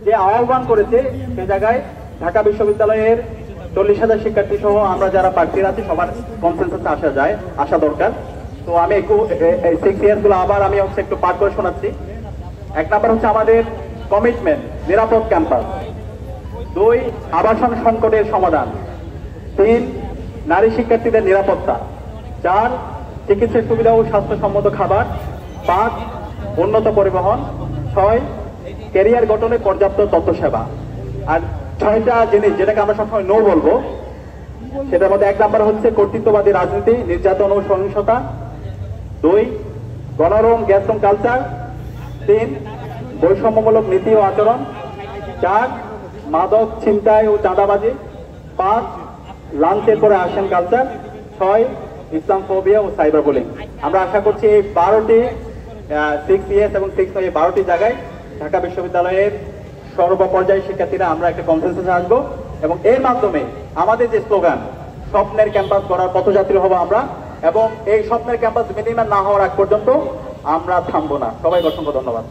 যে আহ্বান করেছে সে জায়গায় ঢাকা বিশ্ববিদ্যালয়ের 40,000 শিক্ষার্থী সহ আমরা যারা প্রার্থীরা আছি সবার কনসেনসাসে আসা দরকার। তো আমি একটু 6 ইয়ার্স গুলো আবার আমি একটু পাঠ করে শোনাচ্ছি। 1 নাম্বার হচ্ছে আমাদের কমিটমেন্ট, নিরাপদ ক্যাম্পাস। 2, আবাসন সংকটের সমাধান। 3, নারী শিক্ষার্থীদের নিরাপত্তা। 4, চিকিৎসা সুবিধা ও স্বাস্থ্যসম্মত খাবার। 5, উন্নত পরিবহন। 6, ক্যারিয়ার গঠনে পর্যাপ্ত তথ্য সেবা। আর 6টা জিনিস যেটাকে আমরা সবসময় নো বলবো, সেটার মধ্যে 1 নাম্বার হচ্ছে কর্তৃত্ববাদী রাজনীতি, নির্যাতন ও সহিংসতা। 2, গণরম গ্যাসরম কালচার। 3, বৈষম্যমূলক নীতি ও আচরণ। 4, মাদক ছিনতাই ও চাঁদাবাজি। 5, লাঞ্চের পরে আসেন কালচার। 6, ইসলামফোবিয়া ও সাইবার বুলিং। আমরা আশা করছি এই 12টি 6 ইয়ার্স এবং 6 এই 12টি জায়গায় ঢাকা বিশ্ববিদ্যালয়ের সর্বপর্যায়ের শিক্ষার্থীরা আমরা একটা কনসেনসাসে আসবো এবং এর মাধ্যমে আমাদের যে স্লোগান স্বপ্নের ক্যাম্পাস গড়ার পথযাত্রী হবো আমরা, এবং এই স্বপ্নের ক্যাম্পাস মিনিমাম না হওয়ার আগ পর্যন্ত আমরা থামবো না। সবাইকে অসংখ্য ধন্যবাদ।